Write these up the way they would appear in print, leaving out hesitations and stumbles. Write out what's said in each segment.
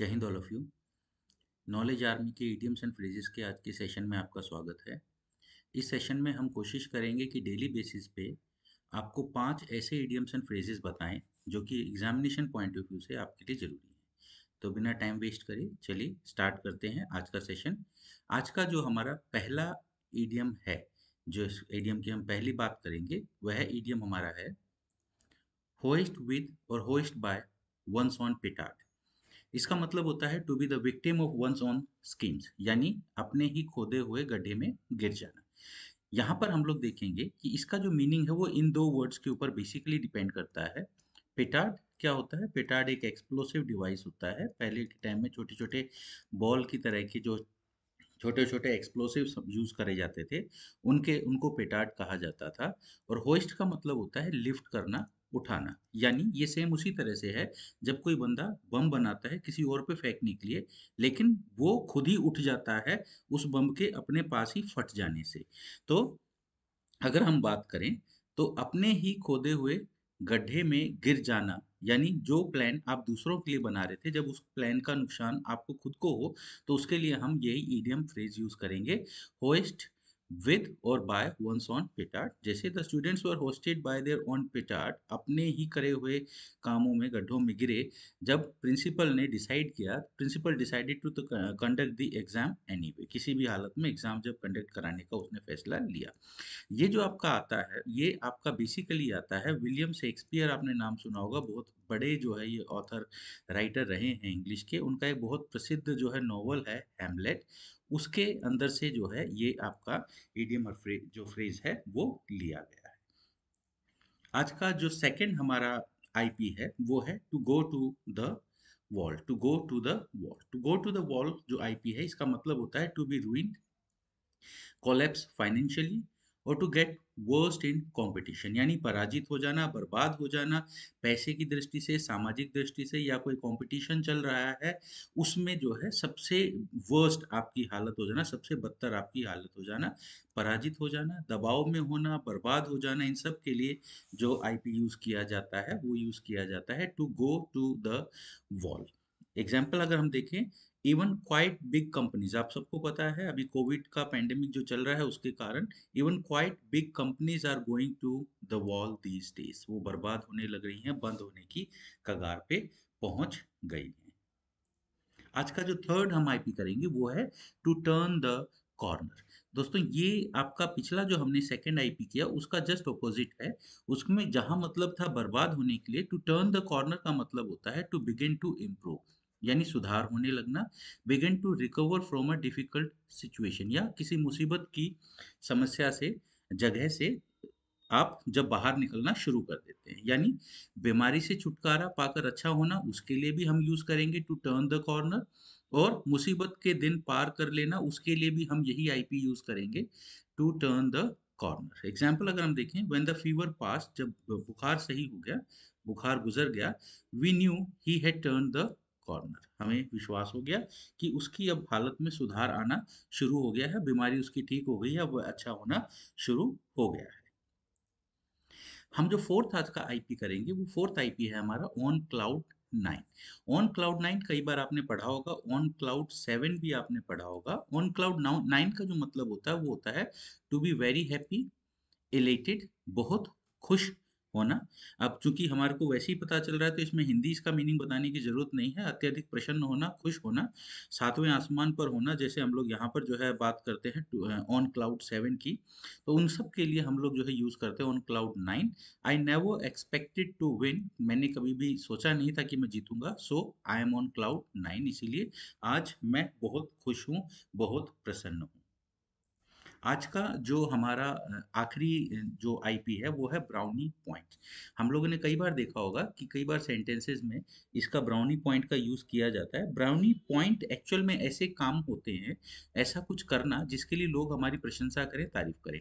जय Hind all of you. Knowledge army के idioms and phrases के आज के सेशन में आपका स्वागत है। इस सेशन में हम कोशिश करेंगे कि डेली बेसिस पे आपको 5 ऐसे इडियम्स एंड फ्रेजेस बताएं जो कि एग्जामिनेशन पॉइंट ऑफ व्यू से आपके लिए ज़रूरी है। तो बिना टाइम वेस्ट करे चलिए स्टार्ट करते हैं आज का सेशन। आज का जो हमारा पहला इडियम है, जो इस इडियम की हम पहली बात करेंगे, वह इडियम हमारा है होइस्ट विद और hoist by one's own petard. इसका मतलब होता है to be the victim of one's own schemes, यानी अपने ही खोदे हुए गड्ढे में गिर जाना। यहाँ पर हम लोग देखेंगे कि इसका जो मीनिंग है वो इन दो वर्ड्स के ऊपर बेसिकली डिपेंड करता है। पेटार्ड क्या होता है? पेटार्ड एक एक्सप्लोसिव डिवाइस होता है। पहले के टाइम में छोटे छोटे बॉल की तरह के जो छोटे छोटे एक्सप्लोसिव्स यूज करे जाते थे, उनके उनको पेटार्ड कहा जाता था। और होइस्ट का मतलब होता है लिफ्ट करना, उठाना। यानी ये सेम उसी तरह से है जब कोई बंदा बम बनाता है किसी और पे फेंकने के लिए, लेकिन वो खुद ही उठ जाता है उस बम के अपने पास ही फट जाने से। तो अगर हम बात करें तो अपने ही खोदे हुए गड्ढे में गिर जाना, यानी जो प्लान आप दूसरों के लिए बना रहे थे, जब उस प्लान का नुकसान आपको खुद को हो, तो उसके लिए हम यही ईडियम फ्रेज यूज करेंगे, होस्ट विद और बाय वंस ऑन पेटार्ड। जैसे the students were hoisted by their own petard, अपने ही करे हुए कामों में गड्ढों में गिरे जब प्रिंसिपल ने डिसाइड किया, principal decided to conduct the exam anyway, किसी भी हालत में एग्जाम जब कंडक्ट कराने का उसने फैसला लिया। ये जो आपका आता है, ये आपका बेसिकली आता है विलियम शेक्सपियर। आपने नाम सुना होगा, बहुत बड़े जो है ये ऑथर राइटर रहे हैं इंग्लिश के। उनका एक बहुत प्रसिद्ध जो है नॉवल है हैमलेट, उसके अंदर से जो है ये आपका इडियम और जो फ्रेज है वो लिया गया है। आज का जो सेकंड हमारा आईपी है वो है to go to the wall. To go to the wall, to go to the wall जो आईपी है, इसका मतलब होता है to be ruined, collapse financially, और to get worst in competition, यानी पराजित हो जाना, बर्बाद हो जाना, पैसे की दृष्टि से, सामाजिक दृष्टि से, या कोई कंपटीशन चल रहा है उसमें जो है सबसे वर्स्ट आपकी हालत हो जाना, सबसे बदतर आपकी हालत हो जाना, पराजित हो जाना, दबाव में होना, बर्बाद हो जाना। इन सब के लिए जो आईपी यूज किया जाता है वो यूज किया जाता है to go to the wall. Example अगर हम देखें, इवन क्वाइट बिग कंपनीज, आप सबको पता है अभी कोविड का पेंडेमिक जो चल रहा है उसके कारण even quite big companies are going to the wall these days. वो बर्बाद होने लग रही हैं, बंद होने की कगार पे पहुंच गई हैं। आज का जो थर्ड हम आईपी करेंगे वो है टू टर्न द कॉर्नर। दोस्तों ये आपका पिछला जो हमने सेकंड आईपी किया उसका जस्ट ऑपोजिट है। उसमें जहां मतलब था बर्बाद होने के लिए, टू टर्न द कॉर्नर का मतलब होता है टू बिगिन टू इम्प्रूव, यानी सुधार होने लगना। Begin to recover from a difficult situation, या किसी मुसीबत की समस्या से, जगह से आप जब बाहर निकलना शुरू कर देते हैं, यानी बीमारी से छुटकारा पाकर अच्छा होना, उसके लिए भी हम यूज करेंगे टू टर्न द कॉर्नर। और मुसीबत के दिन पार कर लेना, उसके लिए भी हम यही आईपी यूज करेंगे, to turn the corner. Example अगर हम देखें, व्हेन द फीवर पास, जब बुखार सही हो गया, बुखार गुजर गया, we knew he had turn the corner, हमें विश्वास हो गया कि उसकी अब हालत में सुधार आना शुरू हो गया है, बीमारी उसकी ठीक हो गई है, अब अच्छा होना शुरू हो गया है। हम जो फोर्थ आज का आईपी करेंगे वो फोर्थ आईपी है हमारा ऑन क्लाउड 9। ऑन क्लाउड 9 कई बार आपने पढ़ा होगा, ऑन क्लाउड 7 भी आपने पढ़ा होगा। ऑन क्लाउड 9 का जो मतलब होता है वो होता है to be very happy, elated, बहुत खुश होना। अब चूंकि हमारे को वैसे ही पता चल रहा है तो इसमें हिंदी इसका मीनिंग बताने की जरूरत नहीं है। अत्यधिक प्रसन्न होना, खुश होना, सातवें आसमान पर होना, जैसे हम लोग यहाँ पर जो है बात करते हैं ऑन क्लाउड 7 की। तो उन सब के लिए हम लोग जो है यूज करते हैं on cloud 9। I never expected to win, मैंने कभी भी सोचा नहीं था कि मैं जीतूंगा, so I am on cloud 9, इसीलिए आज मैं बहुत खुश हूँ, बहुत प्रसन्न हूँ। आज का जो हमारा आखिरी जो आईपी है वो है ब्राउनी पॉइंट। हम लोगों ने कई बार देखा होगा कि कई बार सेंटेंसेस में इसका ब्राउनी पॉइंट का यूज किया जाता है। ब्राउनी पॉइंट एक्चुअल में ऐसे काम होते हैं, ऐसा कुछ करना जिसके लिए लोग हमारी प्रशंसा करें, तारीफ करें।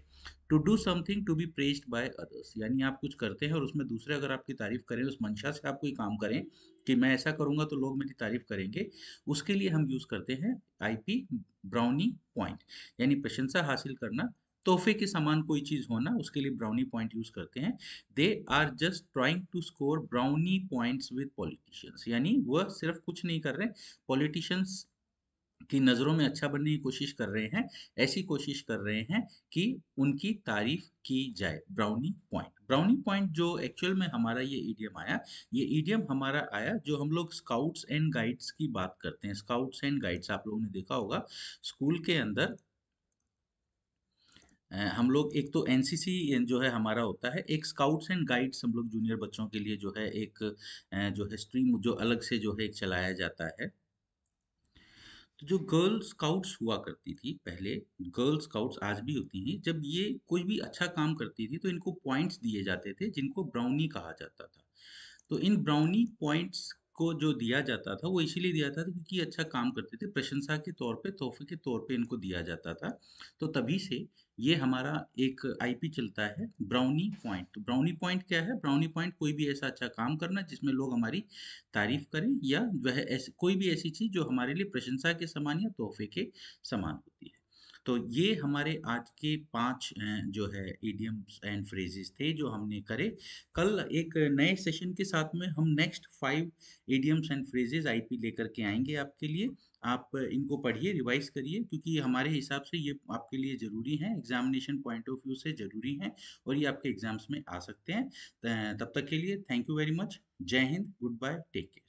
To do something to be praised by others, यानी आप कुछ करते हैं और उसमें दूसरे अगर आपकी तारीफ करें, उस मंशा से आप कोई काम करें कि मैं ऐसा करूंगा तो लोग मेरी तारीफ करेंगे, उसके लिए हम यूज करते हैं आईपी ब्राउनी पॉइंट, यानी प्रशंसा हासिल करना, तोहफे के समान कोई चीज होना, उसके लिए ब्राउनी पॉइंट यूज करते हैं। They are just trying to score brownie points with politicians, यानी वह सिर्फ कुछ नहीं कर रहे, पॉलिटिशियंस की नज़रों में अच्छा बनने की कोशिश कर रहे हैं, ऐसी कोशिश कर रहे हैं कि उनकी तारीफ की जाए। ब्राउनी पॉइंट जो एक्चुअल में हमारा ये ईडियम आया, ये ईडियम हमारा आया जो हम लोग स्काउट्स एंड गाइड्स की बात करते हैं। स्काउट्स एंड गाइड्स आप लोगों ने देखा होगा स्कूल के अंदर। हम लोग एक तो एनसीसी जो है हमारा होता है, एक स्काउट्स एंड गाइड्स हम लोग जूनियर बच्चों के लिए जो है एक जो है स्ट्रीम जो अलग से जो है एक चलाया जाता है। तो जो गर्ल स्काउट्स हुआ करती थी पहले, गर्ल स्काउट्स आज भी होती हैं, जब ये कोई भी अच्छा काम करती थी तो इनको पॉइंट्स दिए जाते थे जिनको ब्राउनी कहा जाता था। तो इन ब्राउनी पॉइंट्स को जो दिया जाता था वो इसीलिए दिया जाता था क्योंकि ये अच्छा काम करते थे, प्रशंसा के तौर पे, तोहफे के तौर पे इनको दिया जाता था। तो तभी से ये हमारा एक आईपी चलता है ब्राउनी पॉइंट। तो ब्राउनी पॉइंट क्या है? ब्राउनी पॉइंट कोई भी ऐसा अच्छा काम करना जिसमें लोग हमारी तारीफ करें, या जो है ऐसी कोई भी ऐसी चीज जो हमारे लिए प्रशंसा के समान या तोहफे के समान होती है। तो ये हमारे आज के 5 जो है इडियम्स एंड फ्रेजेस थे जो हमने करे। कल एक नए सेशन के साथ में हम next 5 idioms and phrases IP लेकर के आएंगे आपके लिए। आप इनको पढ़िए, रिवाइज करिए, क्योंकि हमारे हिसाब से ये आपके लिए ज़रूरी है, एग्जामिनेशन पॉइंट ऑफ व्यू से ज़रूरी है, और ये आपके एग्जाम्स में आ सकते हैं। तब तक के लिए थैंक यू वेरी मच। जय हिंद, गुड बाय, टेक केयर।